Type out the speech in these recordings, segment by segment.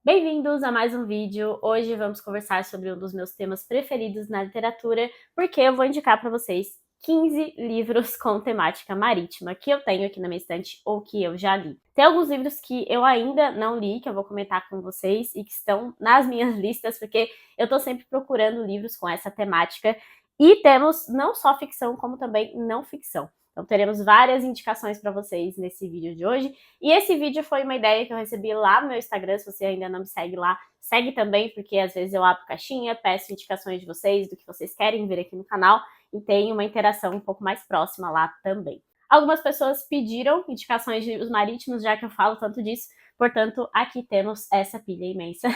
Bem-vindos a mais um vídeo. Hoje vamos conversar sobre um dos meus temas preferidos na literatura, porque eu vou indicar para vocês 15 livros com temática marítima que eu tenho aqui na minha estante ou que eu já li. Tem alguns livros que eu ainda não li, que eu vou comentar com vocês e que estão nas minhas listas, porque eu tô sempre procurando livros com essa temática. E temos não só ficção, como também não ficção. Então teremos várias indicações para vocês nesse vídeo de hoje. E esse vídeo foi uma ideia que eu recebi lá no meu Instagram. Se você ainda não me segue lá, segue também, porque às vezes eu abro caixinha, peço indicações de vocês, do que vocês querem ver aqui no canal, e tem uma interação um pouco mais próxima lá também. Algumas pessoas pediram indicações de livros marítimos, já que eu falo tanto disso, portanto, aqui temos essa pilha imensa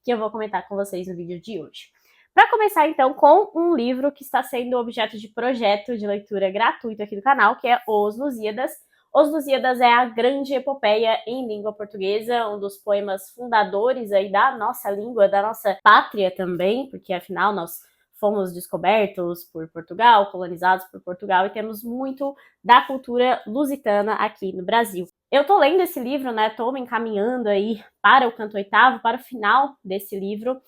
que eu vou comentar com vocês no vídeo de hoje. Para começar, então, com um livro que está sendo objeto de projeto de leitura gratuito aqui do canal, que é Os Lusíadas. Os Lusíadas é a grande epopeia em língua portuguesa, um dos poemas fundadores aí da nossa língua, da nossa pátria também, porque afinal nós fomos descobertos por Portugal, colonizados por Portugal, e temos muito da cultura lusitana aqui no Brasil. Eu tô lendo esse livro, né, tô me encaminhando aí para o canto oitavo, para o final desse livro,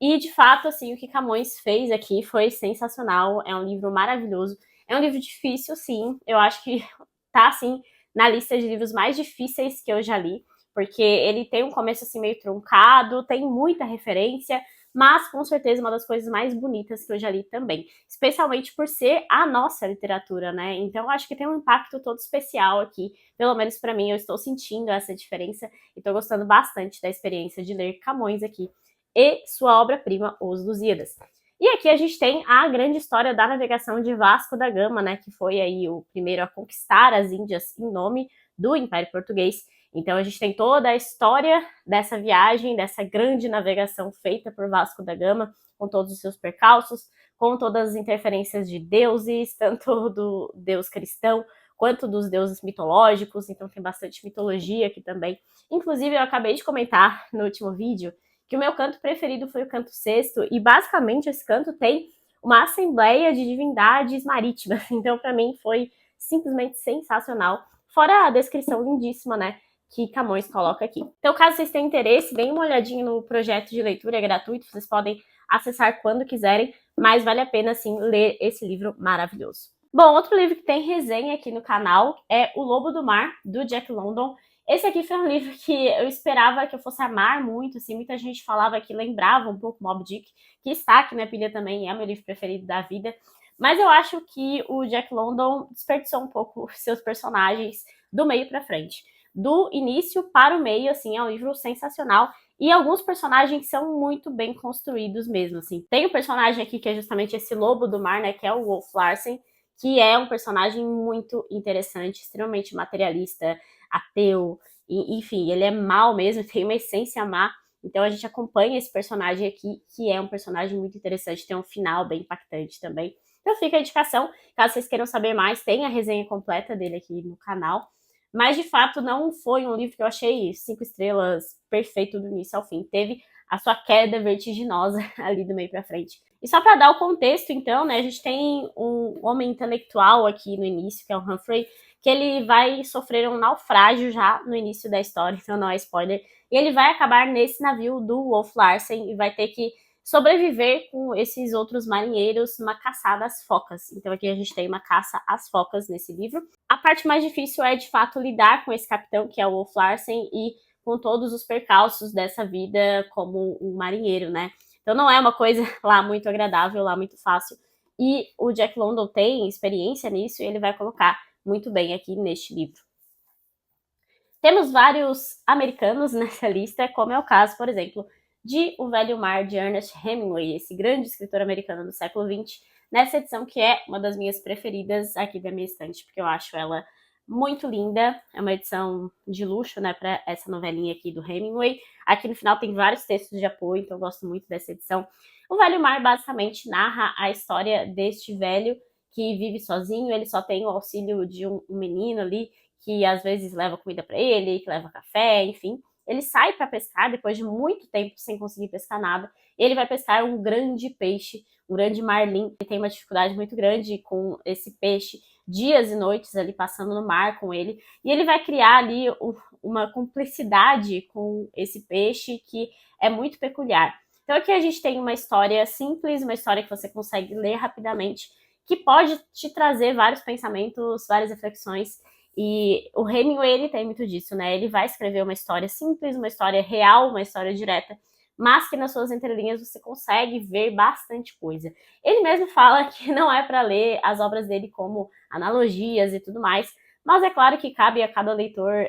e, de fato, assim, o que Camões fez aqui foi sensacional. É um livro maravilhoso. É um livro difícil, sim. Eu acho que tá, assim, na lista de livros mais difíceis que eu já li, porque ele tem um começo, assim, meio truncado, tem muita referência, mas, com certeza, uma das coisas mais bonitas que eu já li também. Especialmente por ser a nossa literatura, né? Então, eu acho que tem um impacto todo especial aqui. Pelo menos para mim, eu estou sentindo essa diferença e tô gostando bastante da experiência de ler Camões aqui e sua obra-prima, Os Lusíadas. E aqui a gente tem a grande história da navegação de Vasco da Gama, né, que foi aí o primeiro a conquistar as Índias em nome do Império Português. Então a gente tem toda a história dessa viagem, dessa grande navegação feita por Vasco da Gama, com todos os seus percalços, com todas as interferências de deuses, tanto do deus cristão quanto dos deuses mitológicos, então tem bastante mitologia aqui também. Inclusive, eu acabei de comentar no último vídeo que o meu canto preferido foi o canto sexto, e basicamente esse canto tem uma assembleia de divindades marítimas, então para mim foi simplesmente sensacional, fora a descrição lindíssima, né, que Camões coloca aqui. Então, caso vocês tenham interesse, deem uma olhadinha no projeto de leitura, é gratuito, vocês podem acessar quando quiserem, mas vale a pena, sim, ler esse livro maravilhoso. Bom, outro livro que tem resenha aqui no canal é O Lobo do Mar, do Jack London. Esse aqui foi um livro que eu esperava que eu fosse amar muito, assim, muita gente falava que lembrava um pouco Moby Dick, que está aqui na pilha também, é o meu livro preferido da vida, mas eu acho que o Jack London desperdiçou um pouco seus personagens do meio para frente. Do início para o meio, assim, é um livro sensacional, e alguns personagens são muito bem construídos mesmo, assim. Tem um personagem aqui que é justamente esse lobo do mar, né, que é o Wolf Larsen, que é um personagem muito interessante, extremamente materialista, ateu, enfim, ele é mau mesmo, tem uma essência má. Então a gente acompanha esse personagem aqui, que é um personagem muito interessante, tem um final bem impactante também. Então fica a indicação, caso vocês queiram saber mais, tem a resenha completa dele aqui no canal. Mas de fato não foi um livro que eu achei 5 estrelas perfeito do início ao fim. Teve a sua queda vertiginosa ali do meio para frente. E só para dar o contexto, então, né, a gente tem um homem intelectual aqui no início, que é o Humphrey, que ele vai sofrer um naufrágio já no início da história, então não é spoiler. E ele vai acabar nesse navio do Wolf Larsen e vai ter que sobreviver com esses outros marinheiros numa caçada às focas. Então aqui a gente tem uma caça às focas nesse livro. A parte mais difícil é, de fato, lidar com esse capitão, que é o Wolf Larsen, e com todos os percalços dessa vida como um marinheiro, né? Então não é uma coisa lá muito agradável, lá muito fácil. E o Jack London tem experiência nisso e ele vai colocar muito bem aqui neste livro. Temos vários americanos nessa lista, como é o caso, por exemplo, de O Velho Mar, de Ernest Hemingway, esse grande escritor americano do século XX, nessa edição que é uma das minhas preferidas aqui da minha estante, porque eu acho ela muito linda. É uma edição de luxo, né, para essa novelinha aqui do Hemingway. Aqui no final tem vários textos de apoio, então eu gosto muito dessa edição. O Velho Mar basicamente narra a história deste velho que vive sozinho, ele só tem o auxílio de um menino ali, que às vezes leva comida para ele, que leva café, enfim. Ele sai para pescar depois de muito tempo sem conseguir pescar nada. Ele vai pescar um grande peixe, um grande marlim. Ele tem uma dificuldade muito grande com esse peixe, dias e noites ali passando no mar com ele. E ele vai criar ali uma cumplicidade com esse peixe que é muito peculiar. Então aqui a gente tem uma história simples, uma história que você consegue ler rapidamente, que pode te trazer vários pensamentos, várias reflexões. E o Hemingway, ele tem muito disso, né? Ele vai escrever uma história simples, uma história real, uma história direta, mas que nas suas entrelinhas você consegue ver bastante coisa. Ele mesmo fala que não é para ler as obras dele como analogias e tudo mais, mas é claro que cabe a cada leitor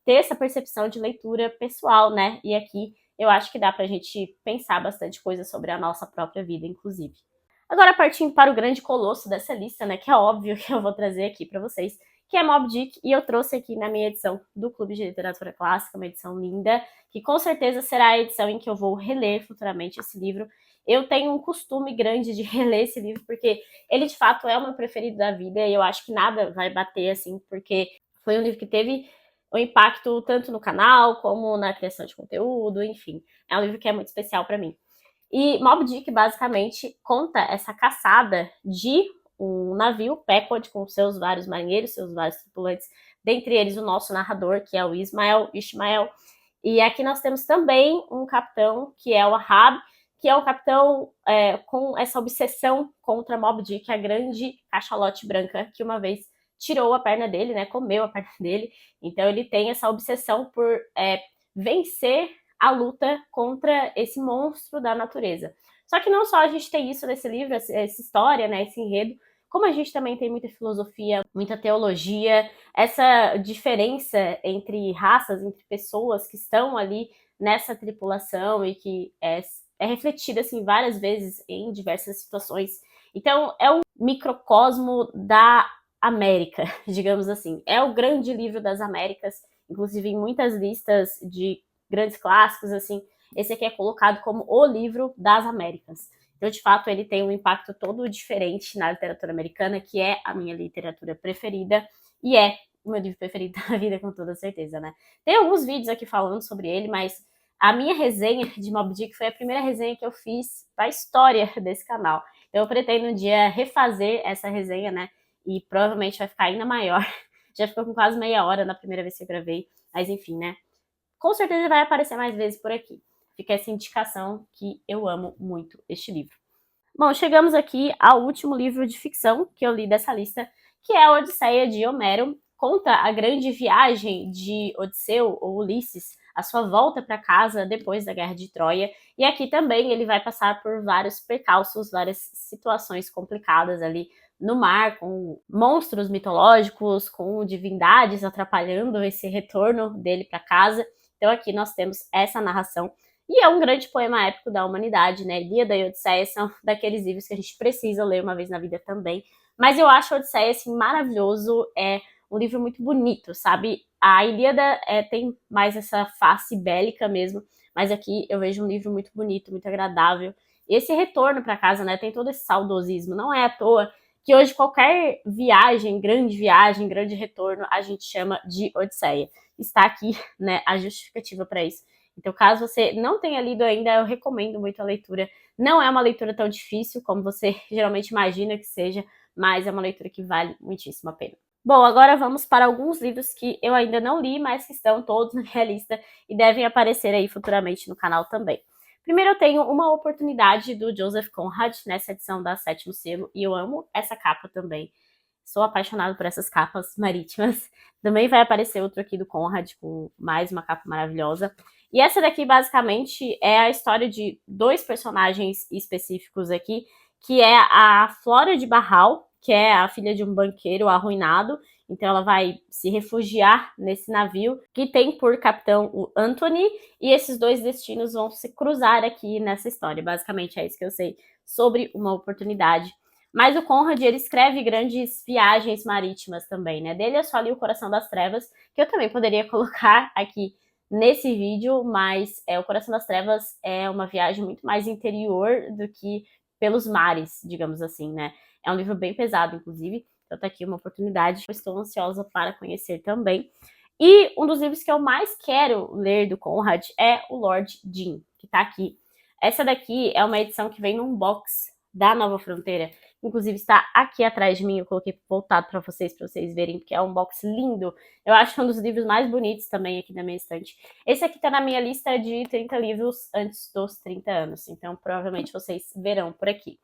ter essa percepção de leitura pessoal, né? E aqui eu acho que dá pra gente pensar bastante coisa sobre a nossa própria vida, inclusive. Agora, partindo para o grande colosso dessa lista, né, que é óbvio que eu vou trazer aqui para vocês, que é Moby Dick, e eu trouxe aqui na minha edição do Clube de Literatura Clássica, uma edição linda, que com certeza será a edição em que eu vou reler futuramente esse livro. Eu tenho um costume grande de reler esse livro, porque ele de fato é o meu preferido da vida, e eu acho que nada vai bater assim, porque foi um livro que teve um impacto tanto no canal, como na criação de conteúdo, enfim. É um livro que é muito especial para mim. E Moby Dick basicamente conta essa caçada de um navio, Pequod, com seus vários marinheiros, seus vários tripulantes, dentre eles o nosso narrador, que é o Ishmael. E aqui nós temos também um capitão, que é o Ahab, que é um capitão com essa obsessão contra Moby Dick, a grande cachalote branca, que uma vez tirou a perna dele, né, comeu a perna dele. Então ele tem essa obsessão por vencer a luta contra esse monstro da natureza. Só que não só a gente tem isso nesse livro, essa história, né, esse enredo, como a gente também tem muita filosofia, muita teologia, essa diferença entre raças, entre pessoas que estão ali nessa tripulação e que é refletida assim várias vezes em diversas situações. Então é um microcosmo da América, digamos assim. É o grande livro das Américas, inclusive em muitas listas de grandes clássicos, assim, esse aqui é colocado como o livro das Américas. Então, de fato, ele tem um impacto todo diferente na literatura americana, que é a minha literatura preferida, e é o meu livro preferido da vida, com toda certeza, né? Tem alguns vídeos aqui falando sobre ele, mas a minha resenha de Moby Dick foi a primeira resenha que eu fiz para a história desse canal. Então, eu pretendo um dia refazer essa resenha, né? E provavelmente vai ficar ainda maior. Já ficou com quase meia hora na primeira vez que eu gravei, mas enfim, né? Com certeza vai aparecer mais vezes por aqui. Fica essa indicação que eu amo muito este livro. Bom, chegamos aqui ao último livro de ficção que eu li dessa lista, que é a Odisseia de Homero. Conta a grande viagem de Odisseu, ou Ulisses, a sua volta para casa depois da Guerra de Troia. E aqui também ele vai passar por vários percalços, várias situações complicadas ali no mar, com monstros mitológicos, com divindades atrapalhando esse retorno dele para casa. Então aqui nós temos essa narração. E é um grande poema épico da humanidade, né? Ilíada e Odisseia são daqueles livros que a gente precisa ler uma vez na vida também. Mas eu acho a Odisseia, assim, maravilhoso. É um livro muito bonito, sabe? A Ilíada tem mais essa face bélica mesmo, mas aqui eu vejo um livro muito bonito, muito agradável. E esse retorno para casa, né? Tem todo esse saudosismo. Não é à toa que hoje qualquer viagem, grande retorno, a gente chama de Odisseia. Está aqui, né, a justificativa para isso. Então, caso você não tenha lido ainda, eu recomendo muito a leitura. Não é uma leitura tão difícil como você geralmente imagina que seja, mas é uma leitura que vale muitíssimo a pena. Bom, agora vamos para alguns livros que eu ainda não li, mas que estão todos na minha lista e devem aparecer aí futuramente no canal também. Primeiro eu tenho Uma Oportunidade, do Joseph Conrad, nessa edição da Sétimo Selo, e eu amo essa capa também. Sou apaixonada por essas capas marítimas. Também vai aparecer outro aqui do Conrad, com mais uma capa maravilhosa. E essa daqui, basicamente, é a história de dois personagens específicos aqui, que é a Flora de Barral, que é a filha de um banqueiro arruinado. Então ela vai se refugiar nesse navio, que tem por capitão o Anthony, e esses dois destinos vão se cruzar aqui nessa história. Basicamente é isso que eu sei sobre Uma Oportunidade. Mas o Conrad, ele escreve grandes viagens marítimas também, né? Dele eu só li O Coração das Trevas, que eu também poderia colocar aqui nesse vídeo, mas O Coração das Trevas é uma viagem muito mais interior do que pelos mares, digamos assim, né? É um livro bem pesado, inclusive, então tá aqui uma oportunidade, eu estou ansiosa para conhecer também. E um dos livros que eu mais quero ler do Conrad é o Lord Jim, que tá aqui. Essa daqui é uma edição que vem num box da Nova Fronteira, inclusive está aqui atrás de mim, eu coloquei voltado para vocês verem, porque é um box lindo. Eu acho que é um dos livros mais bonitos também aqui da minha estante. Esse aqui tá na minha lista de 30 livros antes dos 30 anos, então provavelmente vocês verão por aqui.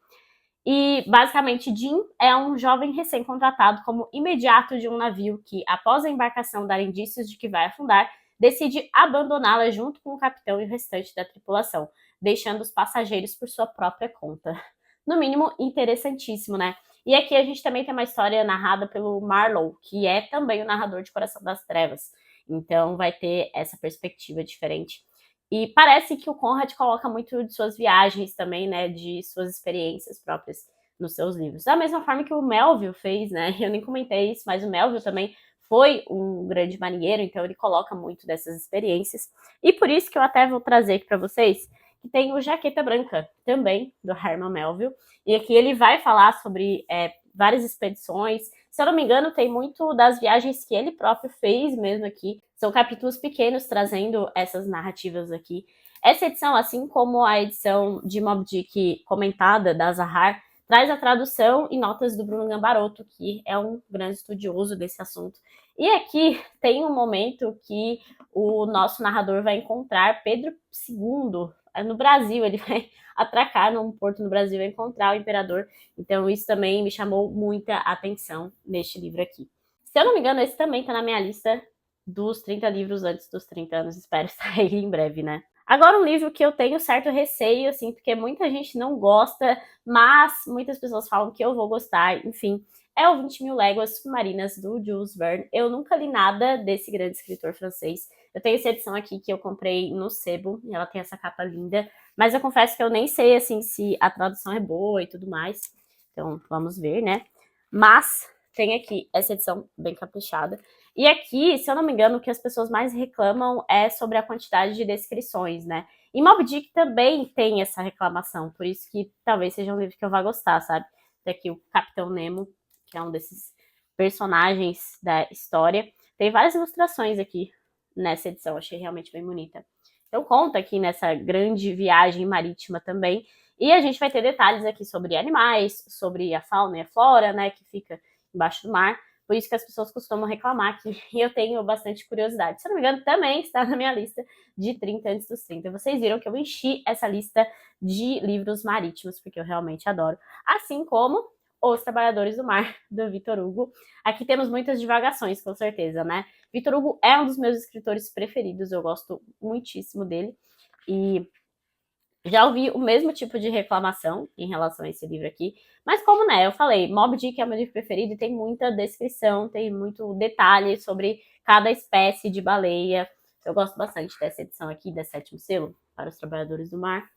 E, basicamente, Jim é um jovem recém-contratado como imediato de um navio que, após a embarcação dar indícios de que vai afundar, decide abandoná-la junto com o capitão e o restante da tripulação, deixando os passageiros por sua própria conta. No mínimo, interessantíssimo, né? E aqui a gente também tem uma história narrada pelo Marlowe, que é também o narrador de Coração das Trevas. Então vai ter essa perspectiva diferente. E parece que o Conrad coloca muito de suas viagens também, né, de suas experiências próprias nos seus livros. Da mesma forma que o Melville fez, né, eu nem comentei isso, mas o Melville também foi um grande marinheiro, então ele coloca muito dessas experiências. E por isso que eu até vou trazer aqui para vocês que tem o Jaqueta Branca, também, do Herman Melville. E aqui ele vai falar sobre várias expedições. Se eu não me engano, tem muito das viagens que ele próprio fez mesmo aqui. São capítulos pequenos trazendo essas narrativas aqui. Essa edição, assim como a edição de Moby Dick comentada, da Zahar, traz a tradução e notas do Bruno Gambarotto, que é um grande estudioso desse assunto. E aqui tem um momento que o nosso narrador vai encontrar Pedro II no Brasil. Ele vai atracar num porto no Brasil e encontrar o imperador. Então isso também me chamou muita atenção neste livro aqui. Se eu não me engano, esse também está na minha lista dos 30 livros antes dos 30 anos. Espero sair em breve, né? Agora, um livro que eu tenho certo receio, assim, porque muita gente não gosta, mas muitas pessoas falam que eu vou gostar, enfim, é o 20 Mil Léguas Submarinas, do Jules Verne. Eu nunca li nada desse grande escritor francês. Eu tenho essa edição aqui que eu comprei no sebo, e ela tem essa capa linda, mas eu confesso que eu nem sei, assim, se a tradução é boa e tudo mais. Então, vamos ver, né? Mas tem aqui essa edição bem caprichada. E aqui, se eu não me engano, o que as pessoas mais reclamam é sobre a quantidade de descrições, né? E Moby Dick também tem essa reclamação, por isso que talvez seja um livro que eu vá gostar, sabe? Tem aqui o Capitão Nemo, que é um desses personagens da história. Tem várias ilustrações aqui nessa edição, achei realmente bem bonita. Então conta aqui nessa grande viagem marítima também. E a gente vai ter detalhes aqui sobre animais, sobre a fauna e a flora, né, que fica embaixo do mar. Por isso que as pessoas costumam reclamar aqui. E eu tenho bastante curiosidade. Se eu não me engano, também está na minha lista de 30 antes dos 30. Vocês viram que eu enchi essa lista de livros marítimos, porque eu realmente adoro. Assim como Os Trabalhadores do Mar, do Victor Hugo. Aqui temos muitas divagações, com certeza, né? Victor Hugo é um dos meus escritores preferidos, eu gosto muitíssimo dele. E já ouvi o mesmo tipo de reclamação em relação a esse livro aqui, mas como, né, eu falei, Moby Dick é o meu livro preferido e tem muita descrição, tem muito detalhe sobre cada espécie de baleia. Eu gosto bastante dessa edição aqui, da Sétimo Selo, para os Trabalhadores do Mar.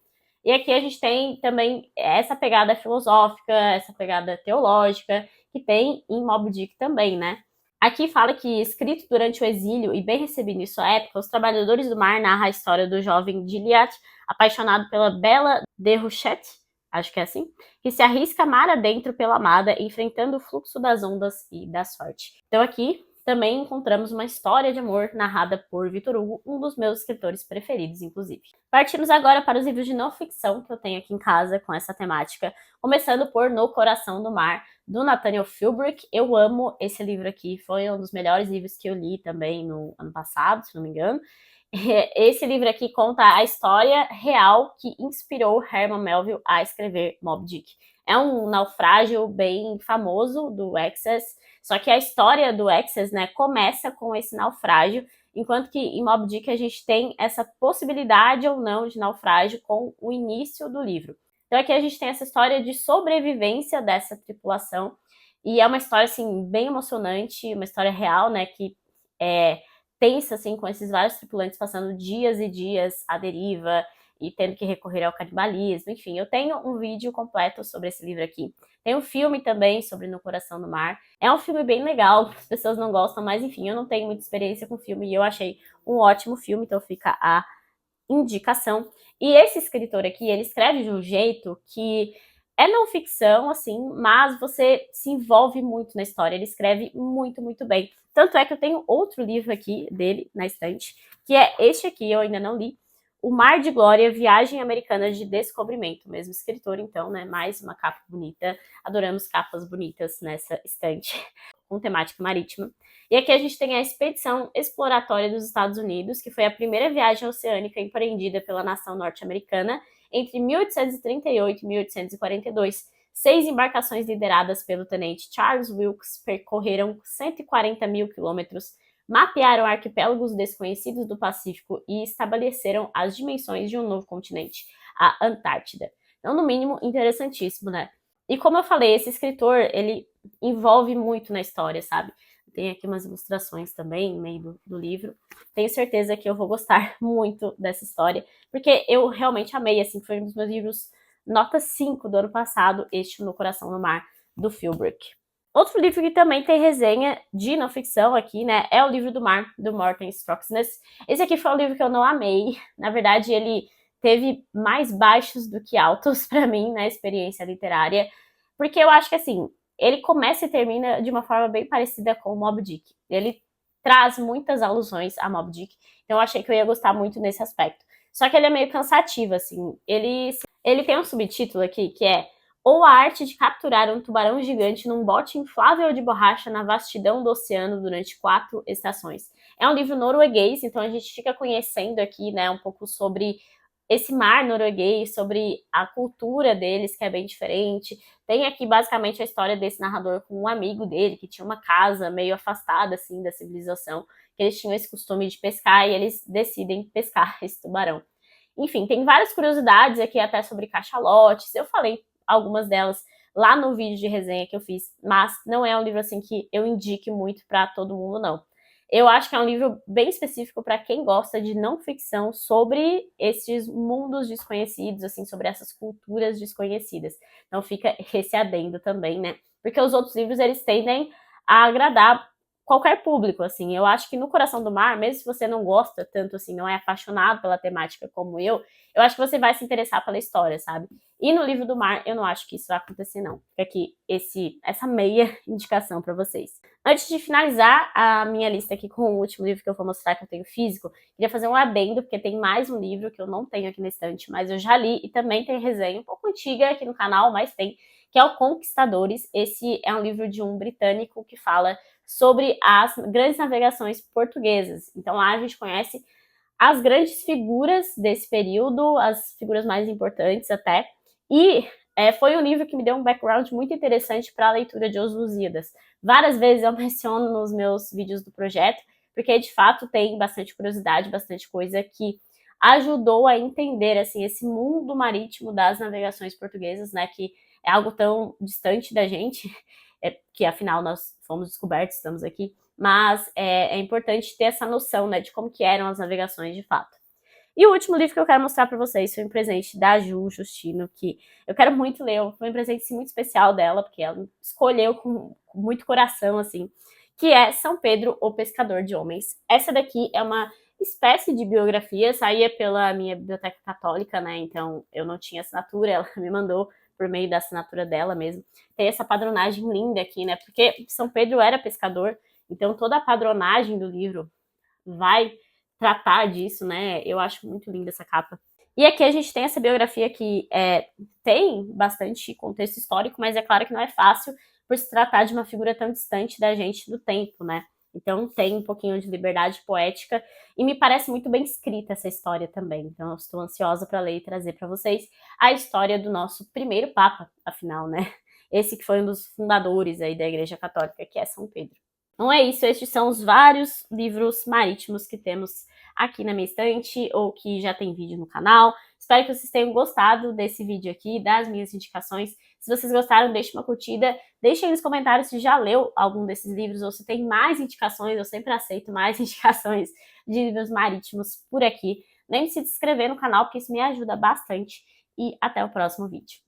E aqui a gente tem também essa pegada filosófica, essa pegada teológica, que tem em Moby Dick também, né? Aqui fala que, escrito durante o exílio e bem recebido em sua época, Os Trabalhadores do Mar narra a história do jovem Gilliatt, apaixonado pela Bela Déruchette, acho que é assim, que se arrisca mar adentro pela amada, enfrentando o fluxo das ondas e da sorte. Então aqui também encontramos uma história de amor narrada por Victor Hugo, um dos meus escritores preferidos, inclusive. Partimos agora para os livros de não ficção que eu tenho aqui em casa com essa temática, começando por No Coração do Mar, do Nathaniel Philbrick. Eu amo esse livro aqui, foi um dos melhores livros que eu li também no ano passado, se não me engano. Esse livro aqui conta a história real que inspirou Herman Melville a escrever Moby Dick. É um naufrágio bem famoso do Essex, só que a história do Essex, né, começa com esse naufrágio, enquanto que em Moby Dick a gente tem essa possibilidade ou não de naufrágio com o início do livro. Então aqui a gente tem essa história de sobrevivência dessa tripulação, e é uma história, assim, bem emocionante, uma história real, né, que tensa, assim, com esses vários tripulantes passando dias e dias à deriva e tendo que recorrer ao canibalismo. Enfim, eu tenho um vídeo completo sobre esse livro aqui. Tem um filme também sobre No Coração do Mar. É um filme bem legal, as pessoas não gostam, mas enfim, eu não tenho muita experiência com filme e eu achei um ótimo filme, então fica a indicação. E esse escritor aqui, ele escreve de um jeito que é não ficção, assim, mas você se envolve muito na história. Ele escreve muito, muito bem. Tanto é que eu tenho outro livro aqui dele na estante, que é este aqui, eu ainda não li, O Mar de Glória, Viagem Americana de Descobrimento. O mesmo escritor, então, né? Mais uma capa bonita. Adoramos capas bonitas nessa estante com temática marítima. E aqui a gente tem a Expedição Exploratória dos Estados Unidos, que foi a primeira viagem oceânica empreendida pela nação norte-americana entre 1838 e 1842. 6 embarcações lideradas pelo tenente Charles Wilkes percorreram 140 mil quilômetros, mapearam arquipélagos desconhecidos do Pacífico e estabeleceram as dimensões de um novo continente, a Antártida. Então, no mínimo, interessantíssimo, né? E como eu falei, esse escritor, ele envolve muito na história, sabe? Tem aqui umas ilustrações também no meio do livro. Tenho certeza que eu vou gostar muito dessa história, porque eu realmente amei, assim, foi um dos meus livros nota 5 do ano passado, este No Coração no Mar, do Phil Brook. Outro livro que também tem resenha de não ficção aqui, né, é O Livro do Mar, do Morten Stroksnes. Esse aqui foi um livro que eu não amei. Na verdade, ele teve mais baixos do que altos para mim na experiência literária, porque eu acho que, assim, ele começa e termina de uma forma bem parecida com o Moby Dick. Ele traz muitas alusões a Moby Dick, então eu achei que eu ia gostar muito nesse aspecto. Só que ele é meio cansativo, assim. Ele tem um subtítulo aqui que é Ou a arte de capturar um tubarão gigante num bote inflável de borracha na vastidão do oceano durante 4 estações. É um livro norueguês, então a gente fica conhecendo aqui, né, um pouco sobre esse mar norueguês, sobre a cultura deles, que é bem diferente. Tem aqui basicamente a história desse narrador com um amigo dele, que tinha uma casa meio afastada, assim, da civilização, que eles tinham esse costume de pescar e eles decidem pescar esse tubarão. Enfim, tem várias curiosidades aqui até sobre cachalotes. Eu falei algumas delas lá no vídeo de resenha que eu fiz, mas não é um livro assim que eu indique muito para todo mundo, não. Eu acho que é um livro bem específico para quem gosta de não ficção sobre esses mundos desconhecidos, assim, sobre essas culturas desconhecidas. Então fica esse adendo também, né? Porque os outros livros, eles tendem a agradar qualquer público, assim. Eu acho que No Coração do Mar, mesmo se você não gosta tanto, assim, não é apaixonado pela temática como eu acho que você vai se interessar pela história, sabe? E no Livro do Mar, eu não acho que isso vai acontecer, não. Fica aqui essa meia indicação para vocês. Antes de finalizar a minha lista aqui com o último livro que eu vou mostrar que eu tenho físico, queria fazer um adendo, porque tem mais um livro que eu não tenho aqui na estante, mas eu já li e também tem resenha um pouco antiga aqui no canal, mas tem, que é o Conquistadores. Esse é um livro de um britânico que fala sobre as grandes navegações portuguesas. Então lá a gente conhece as grandes figuras desse período, as figuras mais importantes até, e foi um livro que me deu um background muito interessante para a leitura de Os Lusíadas. Várias vezes eu menciono nos meus vídeos do projeto, porque de fato tem bastante curiosidade, bastante coisa que ajudou a entender assim esse mundo marítimo das navegações portuguesas, né, que é algo tão distante da gente, que afinal nós fomos descobertos, estamos aqui, mas é importante ter essa noção, né, de como que eram as navegações de fato. E o último livro que eu quero mostrar para vocês foi um presente da Ju Justino, que eu quero muito ler, foi um presente assim, muito especial dela, porque ela escolheu com muito coração, assim, que é São Pedro, o Pescador de Homens. Essa daqui é uma espécie de biografia, saía pela minha biblioteca católica, né, então eu não tinha assinatura, ela me mandou por meio da assinatura dela mesmo. Tem essa padronagem linda aqui, né, porque São Pedro era pescador, então toda a padronagem do livro vai tratar disso, né? Eu acho muito linda essa capa. E aqui a gente tem essa biografia que tem bastante contexto histórico, mas é claro que não é fácil por se tratar de uma figura tão distante da gente do tempo, né? Então tem um pouquinho de liberdade poética e me parece muito bem escrita essa história também. Então eu estou ansiosa para ler e trazer para vocês a história do nosso primeiro Papa, afinal, né? Esse que foi um dos fundadores aí da Igreja Católica, que é São Pedro. Então é isso, estes são os vários livros marítimos que temos aqui na minha estante ou que já tem vídeo no canal. Espero que vocês tenham gostado desse vídeo aqui, das minhas indicações. Se vocês gostaram, deixe uma curtida, deixem aí nos comentários se já leu algum desses livros ou se tem mais indicações, eu sempre aceito mais indicações de livros marítimos por aqui. Lembre-se de se inscrever no canal, porque isso me ajuda bastante. E até o próximo vídeo.